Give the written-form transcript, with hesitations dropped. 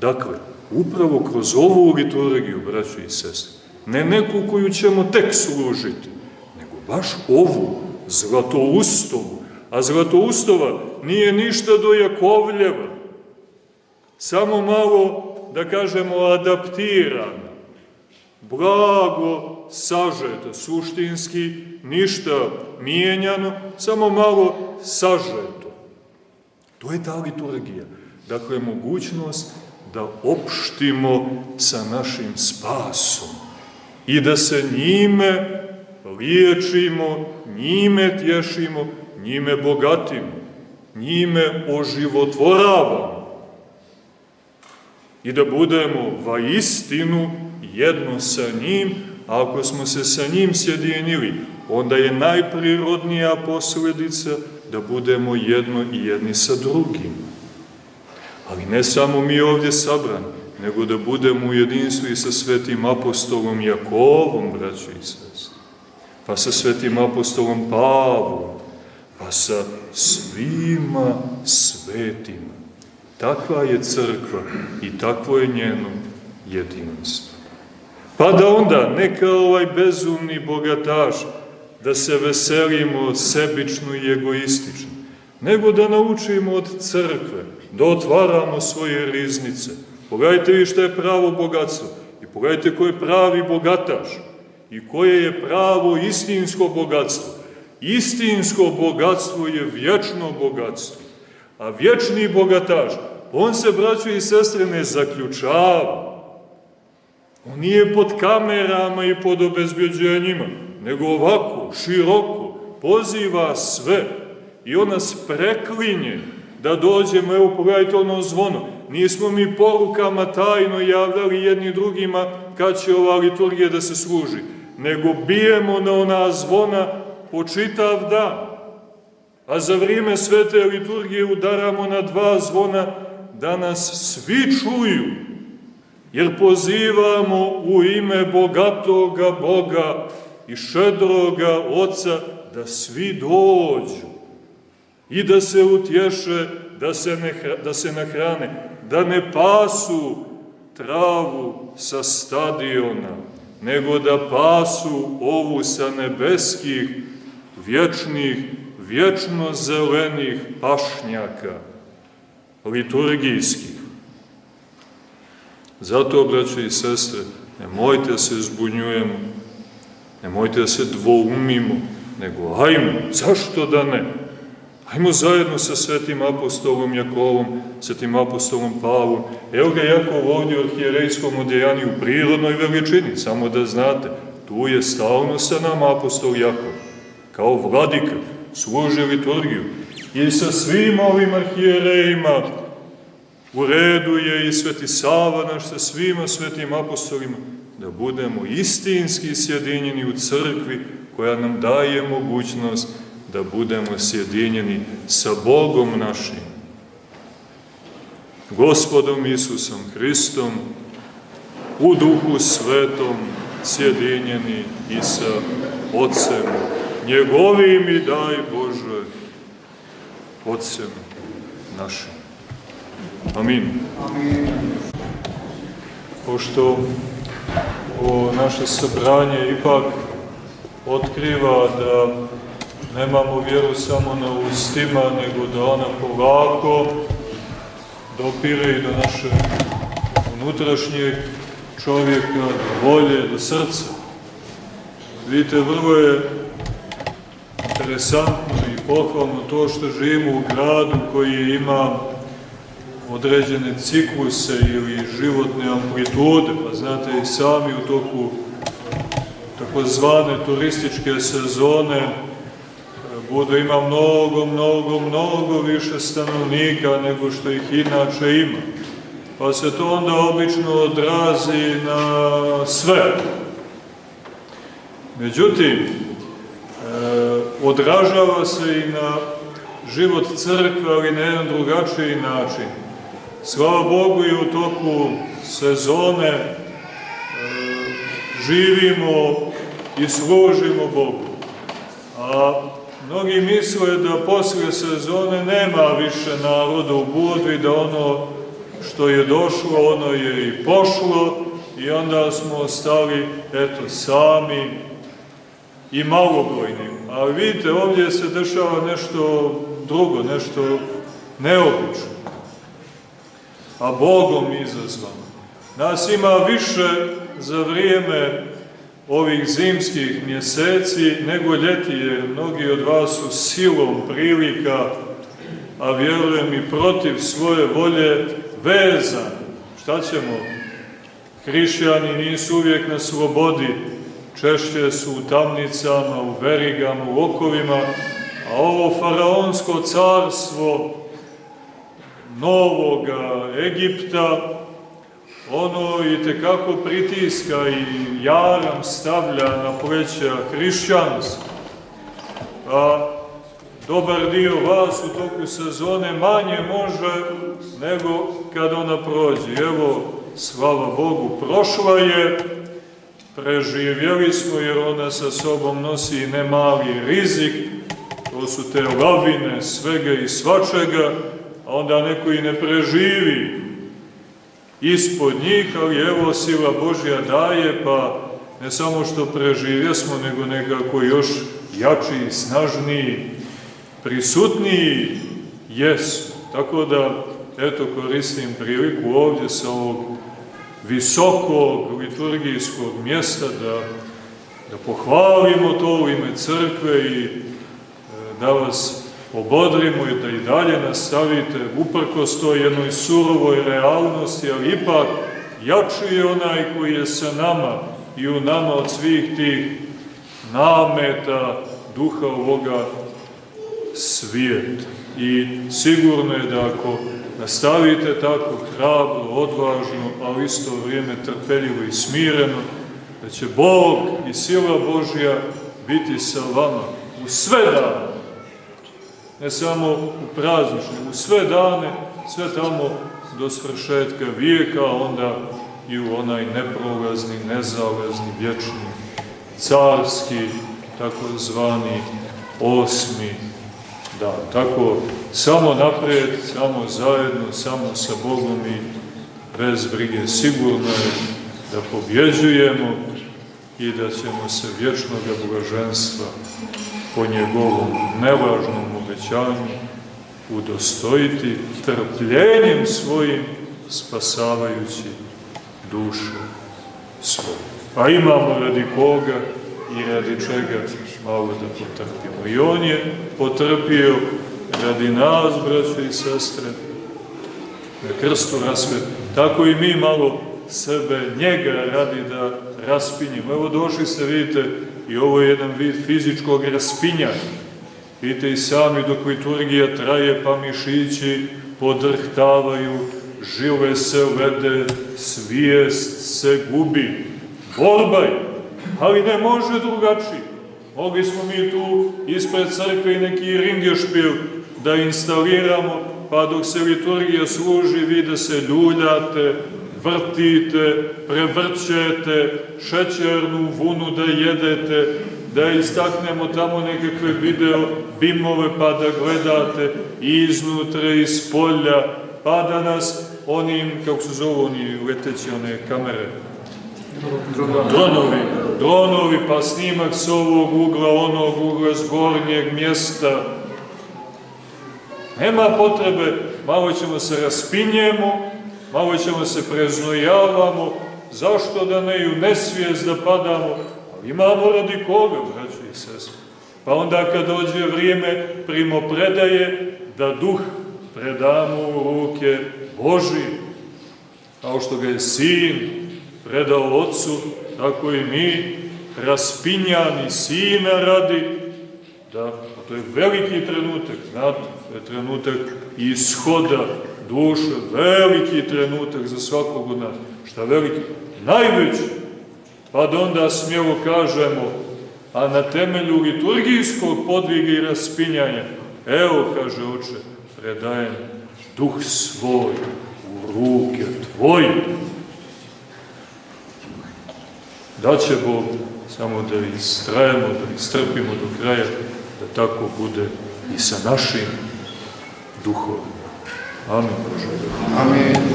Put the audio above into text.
Dakle, upravo kroz ovu liturgiju, braćo i sestre, ne neku koju ćemo tek služiti, nego baš ovu, Zlatoustovu. A Zlatoustova nije ništa do Jakovljeva, samo malo, da kažemo, adaptirana, blago sažeta, suštinski ništa mijenjano, samo malo sažeto. To je ta liturgija. Dakle, mogućnost da opštimo sa našim spasom i da se njime liječimo, njime tješimo, njime bogatimo, njime oživotvoravamo i da budemo vaistinu jedno sa njim, a ako smo se sa njim sjedinili, onda je najprirodnija posljedica da budemo jedno i jedni sa drugim. Ali ne samo mi ovdje sabrani, nego da budemo u jedinstvu i sa svetim apostolom Jakovom, braćo i sestre, pa sa svetim apostolom Pavlom, pa sa svima svetima. Takva je crkva i takvo je njeno jedinstvo. Pa da onda, ne kao ovaj bezumni bogataš, da se veselimo sebično i egoistično, nego da naučimo od crkve, da otvaramo svoje riznice. Pogledajte vi što je pravo bogatstvo i pogledajte ko je pravi bogataš i koje je pravo istinsko bogatstvo. Istinsko bogatstvo je vječno bogatstvo, a vječni bogataš, on se, braćo i sestre, ne zaključava. On nije pod kamerama i pod obezbjeđenjima, nego ovako, široko, poziva sve i on nas preklinje da dođemo. Evo, pogledajte ono zvono. Nismo mi porukama tajno javljali jedni drugima kad će ova liturgija da se služi, nego bijemo na ona zvona po čitav dan. A za vrijeme svete liturgije udaramo na 2 zvona da nas svi čuju, jer pozivamo u ime bogatoga Boga i šedroga Oca da svi dođu i da se utješe, da se nahrane, da ne pasu travu sa stadiona, nego da pasu ovu sa nebeskih, vječnih, vječno zelenih pašnjaka, liturgijskih. Zato, braćo i sestre, nemojte da se zbunjujemo, nemojte da se dvoumimo, nego hajmo, zašto da ne? Hajmo zajedno sa svetim apostolom Jakovom, svetim apostolom Pavlom. Evo ga Jakov ovdje u arhijerejskom odjejanju u prirodnoj veličini, samo da znate, tu je stalno sa nama apostol Jakov, kao vladika, služi liturgiju. I sa svim ovim arhijerejima u redu je i sveti Sava naš sa svima svetim apostolima, da budemo istinski sjedinjeni u crkvi koja nam daje mogućnost da budemo sjedinjeni sa Bogom našim, Gospodom Isusom Hristom, u Duhu Svetom sjedinjeni i sa Otcem njegovim i daj Bože, Otcem našim. Amin. Amin. Pošto ovo naše sabranje ipak otkriva da nemamo vjeru samo na ustima, nego da ona polako dopire i do naše unutrašnjeg čovjeka, do volje, do srca. Vidite, vrlo je interesantno i pohvalno to što živimo u gradu koji ima određene cikluse ili životne amplitude, pa znate i sami u toku takozvane turističke sezone ima mnogo više stanovnika nego što ih inače ima. Pa se to onda obično odrazi na sve. Međutim, odražava se i na život crkve, ali na jedan drugačiji način. Slava Bogu, i u toku sezone živimo i služimo Bogu. A mnogi misle da poslije sezone nema više naroda u Budvi, da ono što je došlo, ono je i pošlo, i onda smo ostali, eto, sami i malobrojni. Ali vidite, ovdje se dešava nešto drugo, nešto neobično, a Bogom izazvano. Nas ima više za vrijeme ovih zimskih mjeseci nego ljeti, jer mnogi od vas su silom prilika, a vjerujem i protiv svoje volje, vezani. Šta ćemo? Hrišćani nisu uvijek na slobodi, češće su u tamnicama, u verigama, u okovima, a ovo faraonsko carstvo Novoga Egipta, ono itekako pritiska i jaram stavlja na pleća hrišćanstva. A dobar dio vas u toku sezone manje može nego kad ona prođe. Evo, slava Bogu, prošla je, preživjeli smo jer ona sa sobom nosi i nemali rizik, to su te lavine svega i svačega, a onda neko i ne preživi ispod njih, ali evo sila Božja daje, pa ne samo što preživjesmo, nego nekako još jači, snažniji, prisutniji jesu. Tako da, eto, koristim priliku ovdje sa ovog visokog liturgijskog mjesta da pohvalimo to u ime crkve i da vas obodrimo i da i dalje nastavite uprkos toj jednoj surovoj realnosti, ali ipak jači je onaj koji je sa nama i u nama od svih tih nameta duha ovoga svijeta. I sigurno je da ako nastavite tako hrabro, odvažno, ali isto vrijeme trpeljivo i smireno, da će Bog i sila Božja biti sa vama u sve dane. Ne samo u praznične, u sve dane, sve tamo do svršetka vijeka, a onda i u onaj neprolazni, nezalezni, vječni, carski, takozvani 8. dan. Tako, samo naprijed, samo zajedno, samo sa Bogom i bez brige. Sigurno je da pobjeđujemo i da ćemo se vječnog blaženstva po njegovom nevažnom obećanju udostojiti trpljenjem svojim, spasavajući dušu svoju. A imamo radi koga i radi čega malo da potrpimo. I on je potrpio radi nas, braćo i sestre, na krstu raspet. Tako i mi malo sebe, njega radi da raspinjemo. Evo došli ste, vidite, i ovo je jedan vid fizičkog raspinjanja. Vidite i sami dok liturgija traje, pa mišići podrhtavaju, žile se lede, svijest se gubi. Borba je, ali ne može drugačije. Mogli smo mi tu ispred crkve i neki ringešpil da instaliramo, pa dok se liturgija služi, vi da se ljuljate, vrtite, prevrćete, šećernu vunu da jedete, da istaknemo tamo nekakve video bimove pa da gledate iznutra i iz polja, pa da nas onim, kako se zovu oni leteći one kamere, dronovi, pa snimak s ovog ugla, onog ugla, zgornjeg mjesta. Nema potrebe, malo ćemo se raspinjemo, malo ćemo se preznojavamo, zašto da ne i u nesvijest da padamo, ali imamo radi koga, braćo i sestre. Pa onda kad dođe vrijeme primopredaje, da duh predamo u ruke Božije, kao što ga je Sin predao Otcu, tako i mi, raspinjani Sina radi, da, to je veliki trenutak, znate, to je trenutak ishoda duše, veliki trenutak za svakog od nas. Šta veliki? Najveći. Pa da onda smjelo kažemo, a na temelju liturgijskog podviga i raspinjanja, evo, kaže Oče, predajem duh svoj u ruke tvoje. Daće Bog samo da istrajemo, da istrpimo do kraja, da tako bude i sa našim duhovima. Amin. Amin.